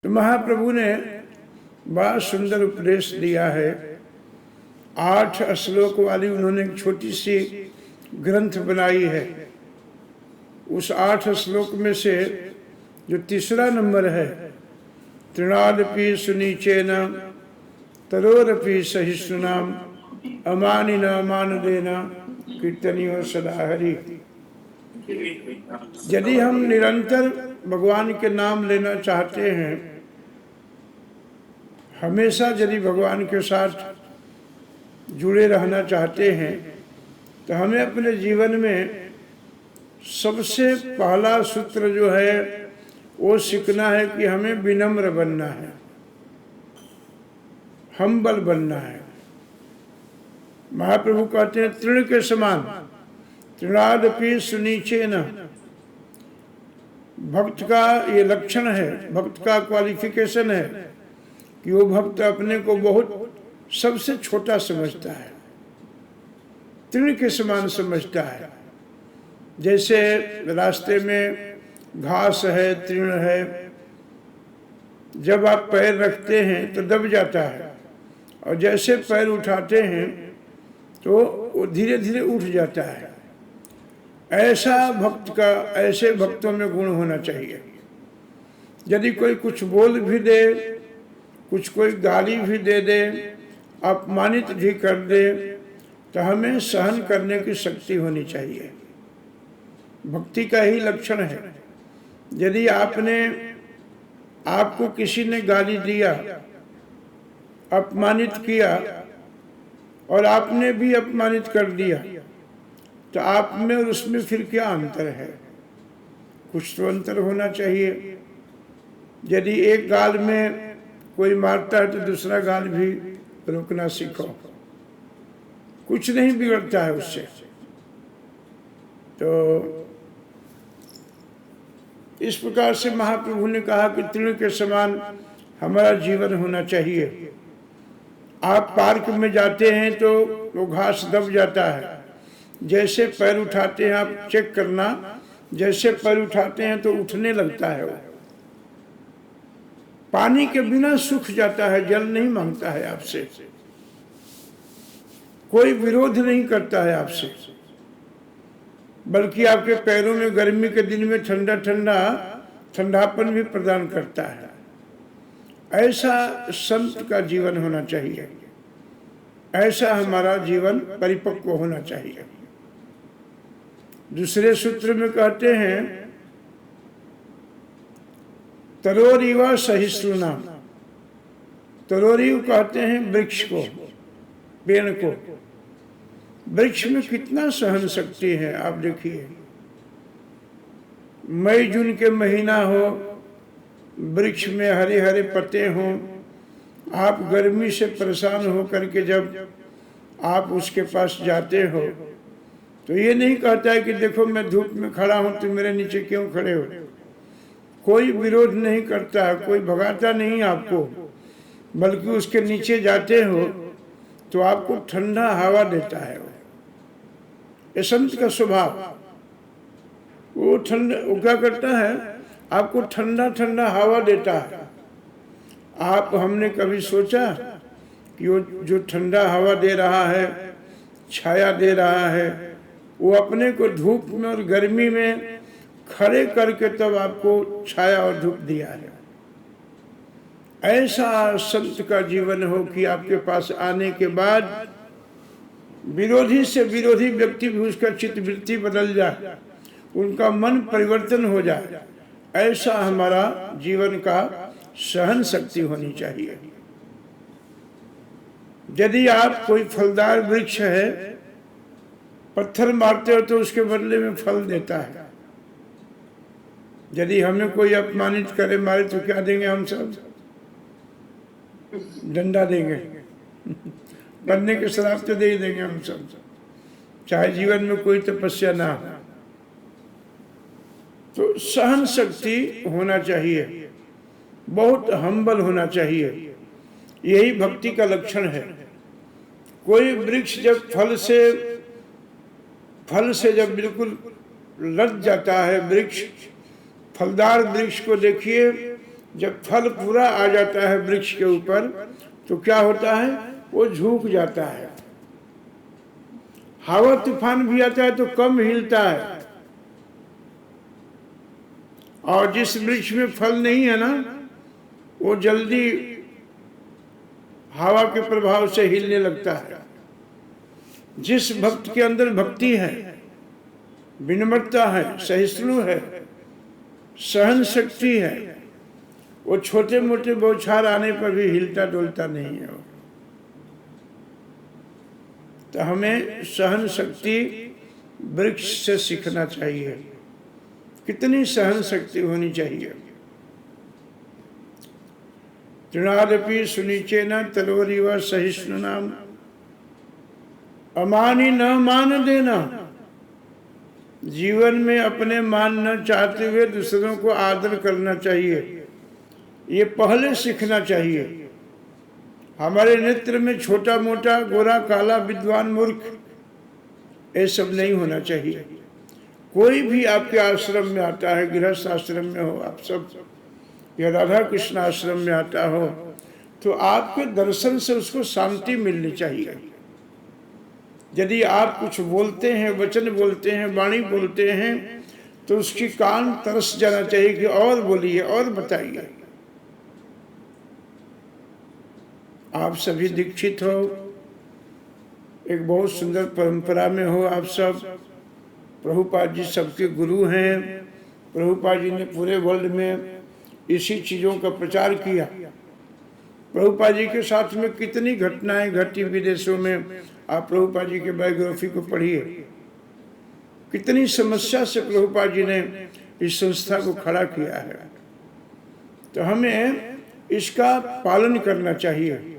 महाप्रभु ने बड़ा सुंदर उपदेश दिया है। 8 श्लोक वाली उन्होंने एक छोटी सी ग्रंथ बनाई है। उस 8 श्लोक में से जो तीसरा नंबर है, तृणादपि सुनीचेन तरोरपि सहिष्णुनाम अमानिना मानदेना कीर्तनीय सदा हरि। यदि हम निरंतर भगवान के नाम लेना चाहते हैं, हमेशा यदि भगवान के साथ जुड़े रहना चाहते हैं, तो हमें अपने जीवन में सबसे पहला सूत्र जो है वो सीखना है कि हमें विनम्र बनना है, हम्बल बनना है। महाप्रभु कहते हैं तृण के समान, तृणादपि सुनीचेन। भक्त का ये लक्षण है, भक्त का क्वालिफिकेशन है कि वो भक्त अपने को बहुत सबसे छोटा समझता है, तृण के समान समझता है। जैसे रास्ते में घास है, तृण है, जब आप पैर रखते हैं तो दब जाता है, और जैसे पैर उठाते हैं तो वो धीरे धीरे उठ जाता है। ऐसा भक्त का, ऐसे भक्तों में गुण होना चाहिए। यदि कोई कुछ बोल भी दे, कुछ कोई गाली भी दे दे, अपमानित भी कर दे, तो हमें सहन करने की शक्ति होनी चाहिए। भक्ति का ही लक्षण है। यदि आपको किसी ने गाली दिया, अपमानित किया, और आपने भी अपमानित कर दिया, तो आप में और उसमें फिर क्या अंतर है? कुछ तो अंतर होना चाहिए। यदि एक गाल में कोई मारता है तो दूसरा गाल भी रोकना सीखो, कुछ नहीं बिगड़ता है उससे। तो इस प्रकार से महाप्रभु ने कहा कि तृण के समान हमारा जीवन होना चाहिए। आप पार्क में जाते हैं तो वो घास दब जाता है, जैसे पैर उठाते हैं, आप चेक करना, जैसे पैर उठाते हैं तो उठने लगता है वो। पानी के बिना सूख जाता है, जल नहीं मांगता है आपसे, कोई विरोध नहीं करता है आपसे, बल्कि आपके पैरों में गर्मी के दिन में ठंडा ठंडा ठंडापन भी प्रदान करता है। ऐसा संत का जीवन होना चाहिए, ऐसा हमारा जीवन परिपक्व होना चाहिए। दूसरे सूत्र में कहते हैं तरोरीव सहिष्णुनाम। तरोरीव कहते हैं वृक्ष को, पेड़ को। वृक्ष में कितना सहन शक्ति है, आप देखिए। मई जून के महीना हो, वृक्ष में हरे हरे पत्ते हों, आप गर्मी से परेशान हो करके जब आप उसके पास जाते हो, तो ये नहीं कहता है कि देखो मैं धूप में खड़ा हूं, तुम मेरे नीचे क्यों खड़े हो। कोई विरोध नहीं करता है, कोई भगाता नहीं आपको, बल्कि उसके नीचे जाते हो तो आपको ठंडा हवा देता है। ये संत का स्वभाव। वो क्या करता है, आपको ठंडा ठंडा हवा देता है। हमने कभी सोचा कि वो जो ठंडा हवा दे रहा है, छाया दे रहा है, वो अपने को धूप में और गर्मी में खड़े करके तब आपको छाया और धूप दिया है। ऐसा संत का जीवन हो कि आपके पास आने के बाद विरोधी से विरोधी व्यक्ति भी उसका चित्तवृत्ति बदल जाए, उनका मन परिवर्तन हो जाए। ऐसा हमारा जीवन का सहन शक्ति होनी चाहिए। यदि आप कोई फलदार वृक्ष है, पत्थर मारते हो तो उसके बदले में फल देता है। यदि हमें कोई अपमानित करे, मारे, तो क्या देंगे हम सब? डंडा देंगे, बनने के श्राप तो दे ही देंगे हम सब, चाहे जीवन में कोई तपस्या ना हो। तो सहन शक्ति होना चाहिए, बहुत हम्बल होना चाहिए। यही भक्ति का लक्षण है। कोई वृक्ष जब फल से जब बिल्कुल लद जाता है, वृक्ष, फलदार वृक्ष को देखिए, जब फल पूरा आ जाता है वृक्ष के ऊपर तो क्या होता है, वो झुक जाता है। हवा तूफान भी आता है तो कम हिलता है। और जिस वृक्ष में फल नहीं है ना, वो जल्दी हवा के प्रभाव से हिलने लगता है। जिस भक्त के अंदर भक्ति है, विनम्रता है, सहिष्णु है, सहन शक्ति है, वो छोटे मोटे बौछार आने पर भी हिलता डोलता नहीं है। तो हमें सहन शक्ति वृक्ष से सीखना चाहिए। कितनी सहन शक्ति होनी चाहिए। तृणादपि सुनिचेन तरोरिव सहिष्णुनाम अमानी न मान देना। जीवन में अपने मान न चाहते हुए दूसरों को आदर करना चाहिए, ये पहले सीखना चाहिए। हमारे नेत्र में छोटा मोटा, गोरा काला, विद्वान मूर्ख, ये सब नहीं होना चाहिए। कोई भी आपके आश्रम में आता है, गृहस्थ आश्रम में हो आप सब, या राधा कृष्ण आश्रम में आता हो, तो आपके दर्शन से उसको शांति मिलनी चाहिए। यदि आप कुछ बोलते हैं, वचन बोलते हैं, वाणी बोलते हैं, तो उसकी कान तरस जाना चाहिए कि और बोलिए और बताइए। आप सभी दीक्षित हो, एक बहुत सुंदर परंपरा में हो आप सब। प्रभुपाद जी सबके गुरु हैं। प्रभुपाद जी ने पूरे वर्ल्ड में इसी चीज़ों का प्रचार किया। प्रभुपाद जी के साथ में कितनी घटनाएं घटी विदेशों में। आप प्रभुपाद जी के बायोग्राफी को पढ़िए। कितनी समस्या से प्रभुपाद जी ने इस संस्था को खड़ा किया है। तो हमें इसका पालन करना चाहिए।